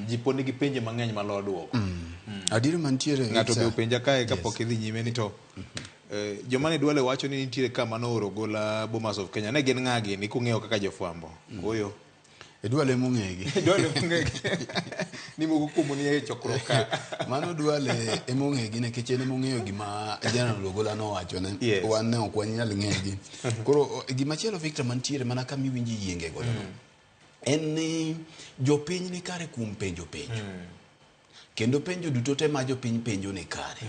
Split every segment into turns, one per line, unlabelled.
ji poni gi penje mang'eny malo duoko.
Adier mantiere
ng'ato be penja kae kapok idhi nyime ni to Jomani Duale wacho ni nitiere kama nooro gola Bomas of Kenya ne gin ng'agi ni kung'eyo kaka jofwambo oyo
Duale mong'egi
Duale mong'egi ni mogo kumuni e chokruok ka
mano Duale emong'egi nikech en mong'eyo gima General Ogola nowacho ne wan ne ok wanyal ng'egi koro gimachielo Victor mantiere mana kama iwinji yienge godo en ni jopiny ni kare kuom penjo kendo penjo duto te ma jopiny penjo ni kare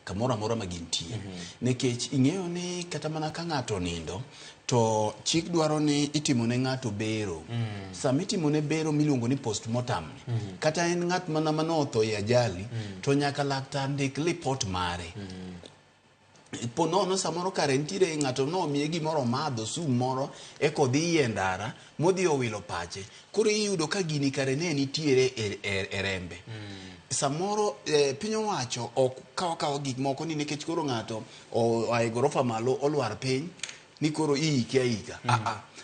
kamoro amora ma gintie nikech ing'eyo ni kata mana ka ng'ato nindo to chik dwaro ni itimo ne ng'ato bero sama itimo ne bero miluongo ni postmortem kata en ng'at mana manotho e ajali to nyaka laktar ndik report mare ponono samoro kare nitiere ng'ato nomiye gimoro madho sum moro ekodhi e ndara modhi owilo pache koro iyudo ka gini kare ne nitiere e rembe samoro piny owacho ok kawo gik moko ni nikech koro ng'ato oae gorofa malo olwar piny ni koro iika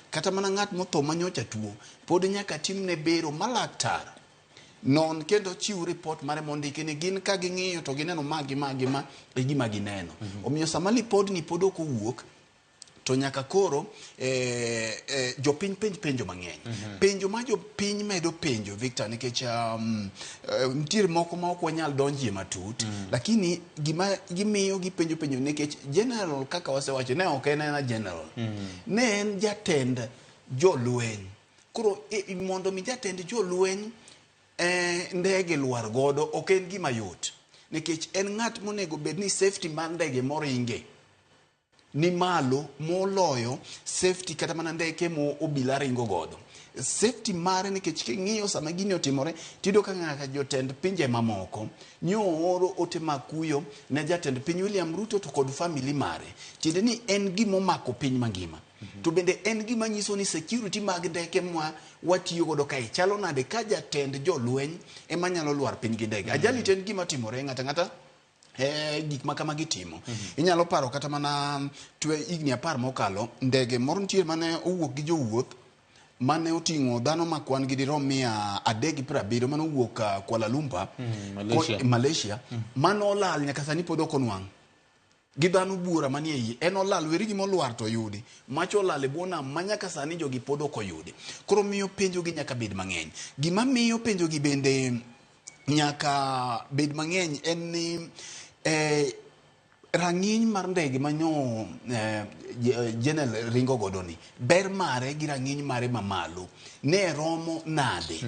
kata mana ng'at motho manyocha tuo pod nyaka timne bero malaktar non kendo chiw report mare mondiki ni gin ka ging'iyo to gineno ma e gima gineno omiyo sama lipod ni pod ok owuok to nyaka koro jopiny penjo mang'eny penjo ma jopiny medo penjo Victor nikech nitiere moko ma ok wanyal donjie matut lakini gima gimiyo gipenjo nikech general kaka wasewacho ne ok en general ne en jatend jolweny koro mondo mi jatend jolweny ndege lwar godo ok en gima yot nikech en ng'at monego bed ni safety mar ndege moringe ni malo moloyo safety kata mana ndeke mo obila ringo godo safety mare nikech king'iyo sama gini otimore tido ka ng'aka jotend pinje mamoko nyooro ote makuyo ne jatend piny William Ruto to kod family mare tiende ni en gima omako piny mangima to bende en gima nyiso ni security mag ndeke mwa watiyo godo kai chalo nade ka jatend jolweny ema nyalo lwar piny gi ndege ajali ten gima timore ng'ata gik ma kama gitimo inyalo paro kata mana higni 10 mokalo ndege moro nitie mane owuok gi jowuoth mane oting'o dhano ma kwan gi dirom 370 mane owuok Kuala Lumpur Malaysia mane olal nyaka sani pod ok onwang' gi dhano buora manie iye en olal weri gima olwar to yudi mach olal e bwo nam ma nyaka sani jogi pod ok oyudi koro miyo penjo gi nyaka bed mang'eny gima miyo penjo gi bende nyaka bed mang'eny en ni rang'iny mar ndege manyo general ringo godo ni ber mare gi rang'iny mare mamalo ne romo nade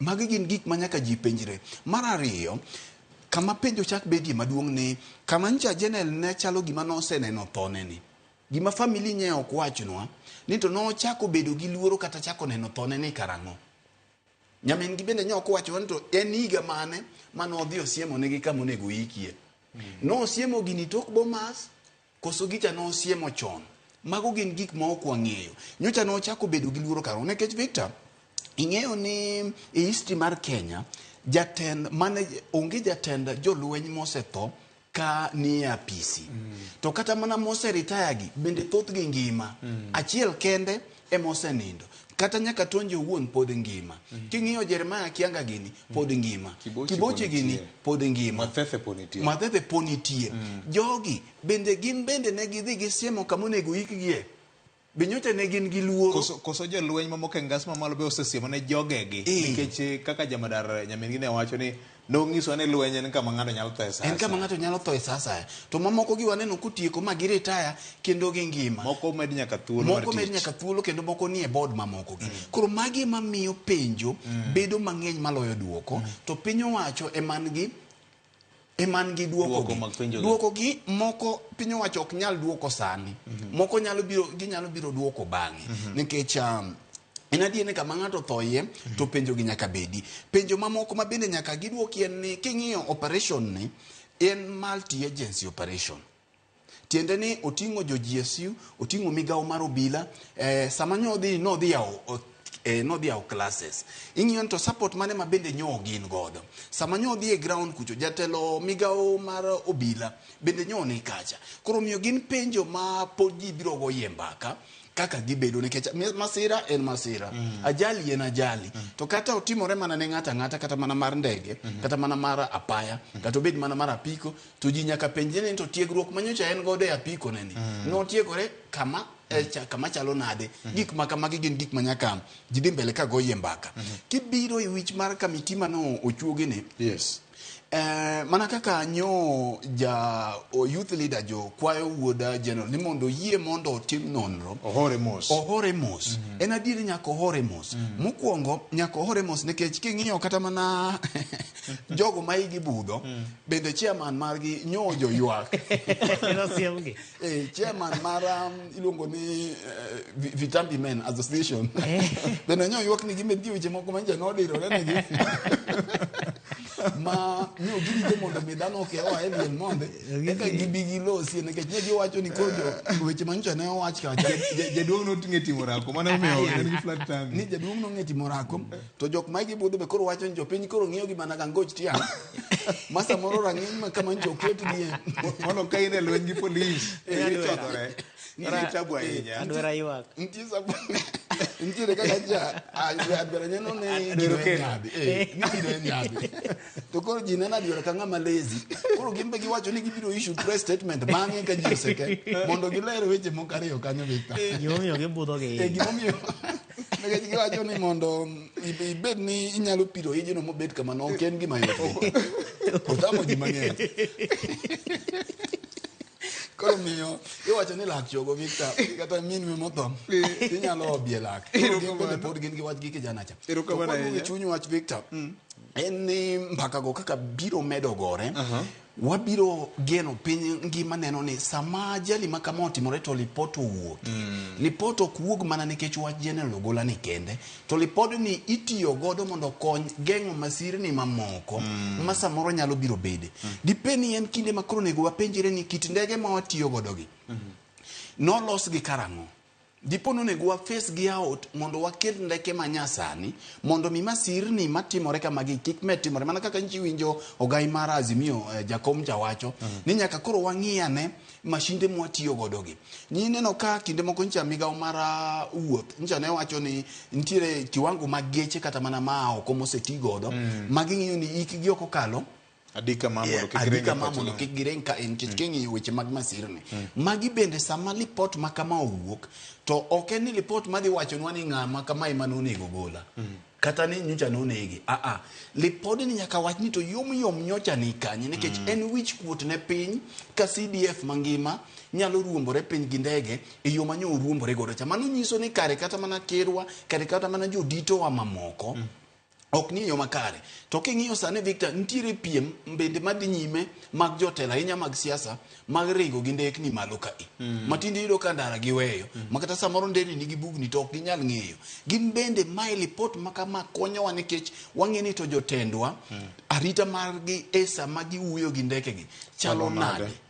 magi gin gik ma nyaka ji penjre mar ariyo kama penjo chak bedie maduong' ni kama ncha general ne chalo gima noseneno thone ni gima family nye ok wachnwa ni to nochako bedo gi luoro kata chako neno thone ni karang'o nyamin gi bende nyok wacho ni to en higa mane manodhi osiemo negi kama onego ikie no osiemo gini tok Bomas koso gicha no osiemo chon mago gin gik ma ok wang'eyo nyocha no chako bedo gi luoro karo nekech Victor ing'eyo ni e history mar Kenya jatend mane onge jatend jolweny mosetho ka ni apisi to kata mana mose retire gi bende thoth gi ngima achiel kende e mose nindo kata nyaka Tonje owuon pod ngima king'iyo Jeremiah Kianga gini pod ngima Kibochi gini pod ngima Mathethe ponitie jogi bende gin bende ne gidhi gisiemo kama onego ikgie binyote ne gin gi luoro
koso jolweny mamoko e ngas mamalo be osesiemo ne jogegi nikech kaka jamadar nyamin gi ne wacho ni nong'iso ni lweny en kama ng'ato nyalo tho e sa
en kama ng'ato nyalo tho e sa asaya to mamoko gi waneno kotieko ma giretaya kendo gi ngima
moko med nyaka thuolo
kendo moko nie board mamoko gi koro magi ema miyo penjo bedo mang'eny maloyo duoko to piny owacho eman gi duoko gi moko piny owacho ok nyal duoko sani moko ginyalo biro duoko bang'e nikech en adier ni kama ng'ato thoye to penjo gi nyaka bedi penjo mamoko ma bende nyaka giduoki en ni king'iyo operation ni en multi agency operation tiende ni oting'o jo GSU oting'o migawo mar obila sama nodhi yawo classes ing'iyo to support mane ma bende nyo gin godo sama nyo dhi e ground kucho jatelo migawo mar obila bende nyo ni kacha koro miyo gin penjo ma pod ji biro goye mbaka kaka gibedo nikech masira en masira, ajali en ajali, to kata otimore mana ne ng'ata ng'ata, kata mana mar ndege, kata mana mar apaya, kata obed mana mar apiko, to ji nyaka penjre ni to tiegruok manyocha en godo e apiko neni notiegore kama kama chalo nade. Gik ma kamagi gin gik manyaka ji dhi mbele ka goye mbaka. Kibiro e wich mar kamiti mano ochuogi ni,
yes,
mana kaka nyo ja youth leader jo kwayo wuoda general ni mondo yie mondo otim nonro, ohore mos en adieri nyaka ohore mos. Mokwongo nyaka ohore mos nikech king'iyo kata mana jogo ma igi budho, bende chairman margi nyojo ywak chairman mar iluongo ni Vitambi Men Association bende nyo ywak ni gimed weche moko manja nodirore negi ma nyo giri mondo mi dhano ke oa eliel monde eka gibi gilosi nikech ne giwacho ni kojo weche manyocha ne owach ka
jaduong' noting'e timo rako mana omiyo en gi flat tummy
ni jaduong' nong'e timo rako, to jok ma gibudho be koro wacho ni jopiny koro ng'iyo gi mana ka ngoch tiang' ma samoro rang'iny ma kama nyo oketgi
mondo ka in e lweny gi polis ichodhore tabu ahinya
nitiere kaka ja adwara nyeno ne biro e nyadhi to koro ji nena adwara ka ng'ama lazy, koro gimbe giwacho ni gibiro issue press statement bang'e ka ji oseke mondo giler weche moko ariyo kanyo Victor.
Gimomiyo gibudho gi
gimomiyo nikech giwacho ni mondo ibed ni inyalo piro ijino mobed kamano ok en gima yot, otamo ji mang'eny koro miyo iwacho ni lak chogo Victor, kata min mi modho inyalo obie lak, koro pod gin gi wach gi kijana cha. To kwani chuny wach Victor en ni mbaka go kaka biro medo gore, wabiro geno piny ngima neno ni sama ajali ma kama otimore to lipot owuok. Lipot ok wuog mana nikech wach general ogola ni kende, to lipod ni itiyo godo mondo kony geng'o masirni mamoko ma samoro nyalo biro bede. Dipeni en kinde ma koro nego wapenjire ni kit ndege ma watiyo godo gi nolos gi karang'o. Dipo nonego wa face gi out mondo wakel ndeke manyasani mondo mi masirni matimore kamagi kik med timore, mana kaka nchi winjo ogai mar Azimio jakom jawacho ni nyaka koro wang'iyane mashinde mwatiyo godo gi. Ni neno ka kinde moko ncha migawo mar wuoth ncha ne wacho ni nitiere kiwango mag geche kata mana ma oko moseti godo maging'iyo ni ikgi ok okalo
adika mamondo
kik gireng ka en kich king'iyo weche mag masirni magi. Bende sama lipot ma kama owuok to ok en ni lipot madhi wachonwa ni ng'ama kama ema nonego gola kata ni nyocha nonegi. Lipod ni nyaka wach ni to yom nyocha ni kanye nikech en wich kuot ne piny ka CDF mangima nyalo ruombore piny gi ndege e yo manyo ruombore godo cha. Mano nyiso ni kare kata mana kerwa, kare kata mana jodito wa mamoko ok ni yo makare. To king'iyo sane Victor, nitiere piem bende madhi nyime mag jotelo ahinya mag siasa mag ringo gi ndekni malo ka matinde yudo ka ndara giweyo makata samoro ndeni nigi bugni to ok ginyal ng'eyo. Gin bende mae lipot makama konyowa nikech wang'e ni to jotendwa arita margi e sama giwuoyo gi ndekegi chalo nade.